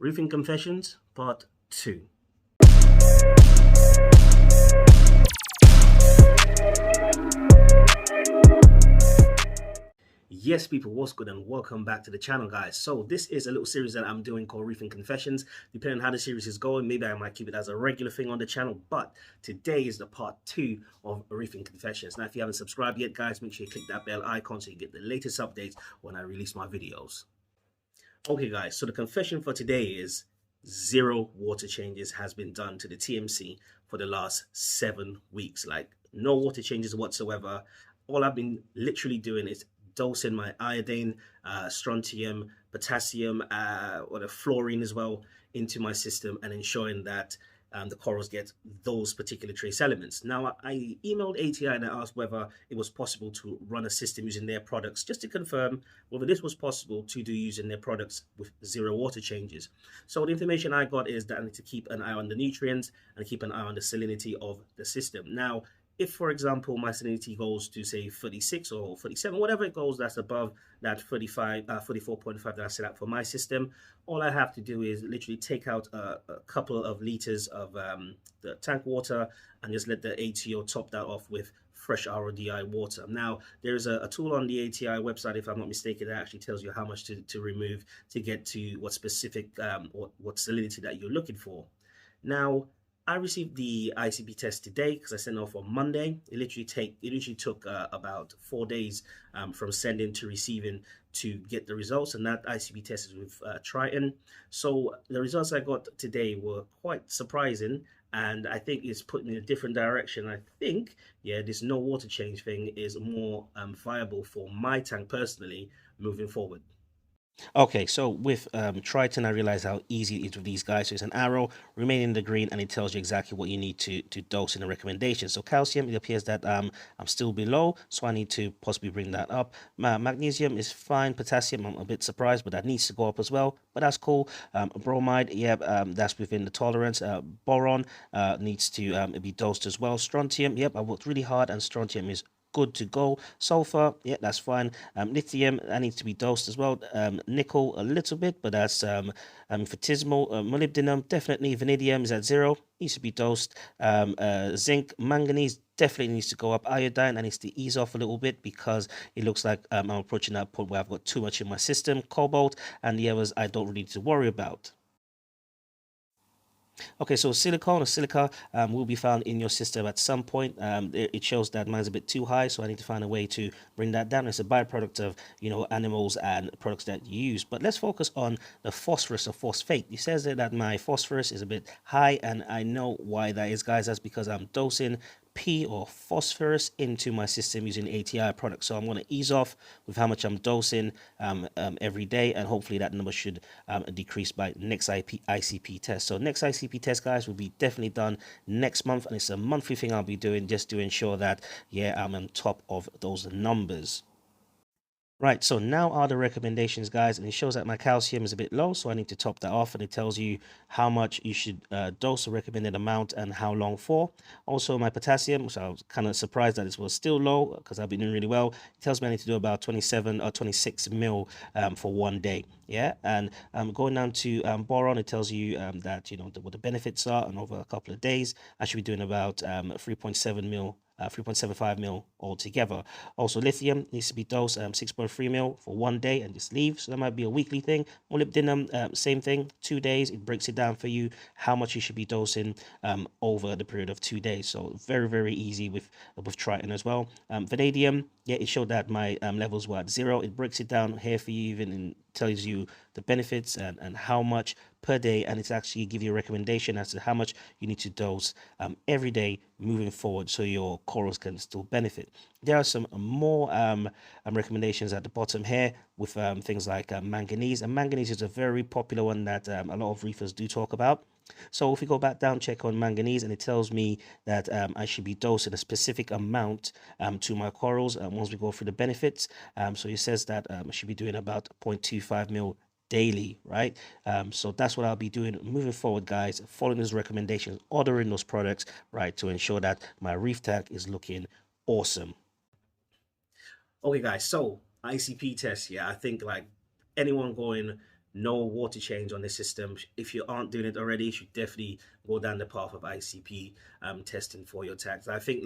Reefing Confessions, Part 2. Yes, people, what's good and welcome back to the channel, guys. So this is a little series that I'm doing called Reefing Confessions. Depending on how the series is going, maybe I might keep it as a regular thing on the channel, but today is the part 2 of Reefing Confessions. Now, if you haven't subscribed yet, guys, make sure you click that bell icon so you get the latest updates when I release my videos. Okay, guys, so the confession for today is 0 water changes has been done to the TMC for the last 7 weeks. Like, no water changes whatsoever. All I've been literally doing is dosing my iodine, strontium, potassium, or the fluorine as well into my system and ensuring that the corals get those particular trace elements. Now, I emailed ATI and I asked whether it was possible to run a system using their products, just to confirm whether this was possible to do using their products with 0 water changes. So the information I got is that I need to keep an eye on the nutrients and keep an eye on the salinity of the system. Now, if, for example, my salinity goes to, say, 36 or 37, whatever it goes that's above that 44.5 that I set out for my system, all I have to do is literally take out a couple of liters of the tank water and just let the ATO top that off with fresh RODI water. Now, there's a tool on the ATI website, if I'm not mistaken, that actually tells you how much to remove to get to what specific, what salinity that you're looking for. Now, I received the ICP test today because I sent it off on Monday. It literally took about 4 days from sending to receiving to get the results, and that ICP test is with Triton. So the results I got today were quite surprising, and I think it's put me in a different direction. I think, yeah, this no water change thing is more viable for my tank personally moving forward. Okay, so with Triton, I realized how easy it is with these guys. So it's an arrow, remain in the green, and it tells you exactly what you need to dose in the recommendation. So calcium, it appears that I'm still below, so I need to possibly bring that up. Magnesium is fine. Potassium, I'm a bit surprised, but that needs to go up as well. But that's cool. Bromide, yeah, that's within the tolerance. Boron needs to be dosed as well. Strontium, yep, I worked really hard, and strontium is good to go. Sulfur, yeah, that's fine. Lithium, that needs to be dosed as well. Nickel, a little bit, but that's infinitesimal. Molybdenum, definitely. Vanadium is at 0, needs to be dosed. Zinc, manganese, definitely needs to go up. Iodine, I needs to ease off a little bit because it looks like I'm approaching that point where I've got too much in my system. Cobalt, and the others I don't really need to worry about. Okay, so silicone or silica will be found in your system at some point. It shows that mine's a bit too high, so I need to find a way to bring that down. It's a byproduct of, you know, animals and products that you use. But let's focus on the phosphorus or phosphate. It says that my phosphorus is a bit high, and I know why that is, guys. That's because I'm dosing P or phosphorus into my system using ATI products. So I'm going to ease off with how much I'm dosing every day, and hopefully that number should decrease by next ICP test. So next ICP test, guys, will be definitely done next month, and it's a monthly thing I'll be doing just to ensure that, yeah, I'm on top of those numbers. Right, so now are the recommendations, guys, and it shows that my calcium is a bit low, so I need to top that off, and it tells you how much you should dose, the recommended amount, and how long for. Also, my potassium, so I was kind of surprised that it was still low because I've been doing really well. It tells me I need to do about 27 or 26 mil for 1 day. Yeah, and going down to boron, it tells you that, you know, what the benefits are, and over a couple of days, I should be doing about 3.7 mil 3.75 mil altogether. Also, lithium needs to be dosed 6.3 mil for 1 day and just leave. So that might be a weekly thing. Molybdenum, same thing, 2 days. It breaks it down for you how much you should be dosing over the period of 2 days. So very, very easy with Triton as well. Vanadium, yeah, it showed that my levels were at 0. It breaks it down here for you even and tells you the benefits and how much per day, and it's actually give you a recommendation as to how much you need to dose every day moving forward so your corals can still benefit. There are some more recommendations at the bottom here with things like manganese, and manganese is a very popular one that a lot of reefers do talk about. So if we go back down, check on manganese, and it tells me that I should be dosing a specific amount to my corals once we go through the benefits. So it says that I should be doing about 0.25 mil daily, right? So that's what I'll be doing moving forward, guys, following those recommendations, ordering those products, right, to ensure that my reef tank is looking awesome. Okay, guys, so ICP test, yeah, I think like anyone going no water change on the system. If you aren't doing it already, you should definitely go down the path of ICP testing for your tanks. I think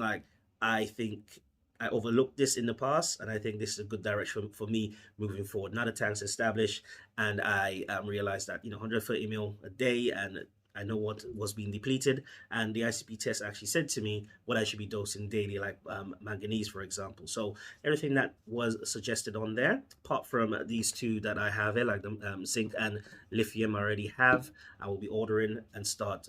I overlooked this in the past, and I think this is a good direction for me moving forward. Now the tank's established, and I realized that 130 mil a day, and I know what was being depleted, and the ICP test actually said to me what I should be dosing daily, like manganese, for example. So everything that was suggested on there, apart from these two that I have here, like the zinc and lithium, I already have. I will be ordering and start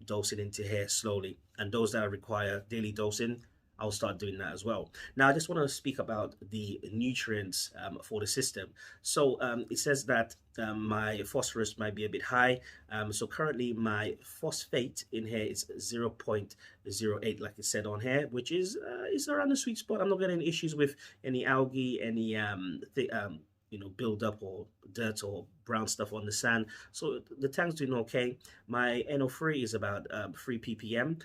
dosing into here slowly. And those that require daily dosing, I'll start doing that as well. Now, I just want to speak about the nutrients for the system. So it says that my phosphorus might be a bit high. So currently my phosphate in here is 0.08, like it said on here, which is around the sweet spot. I'm not getting issues with any algae, any build up or dirt or brown stuff on the sand. So the tank's doing okay. My NO3 is about 3 ppm.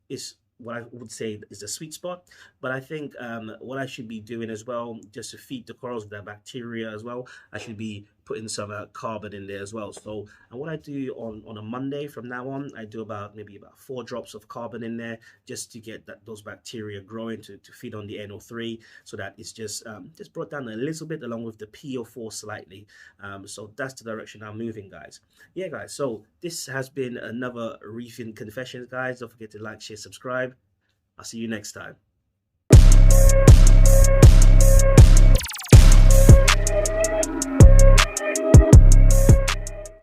Is what I would say is the sweet spot. But I think what I should be doing as well, just to feed the corals with that bacteria as well, I should be putting some carbon in there as well. So, and what I do on a Monday from now on, I do maybe about 4 drops of carbon in there, just to get those bacteria growing, to feed on the NO3, so that it's just brought down a little bit, along with the PO4 slightly. So that's the direction I'm moving, guys. Yeah, guys, so this has been another Reefing Confessions, guys. Don't forget to like, share, subscribe. I'll see you next time.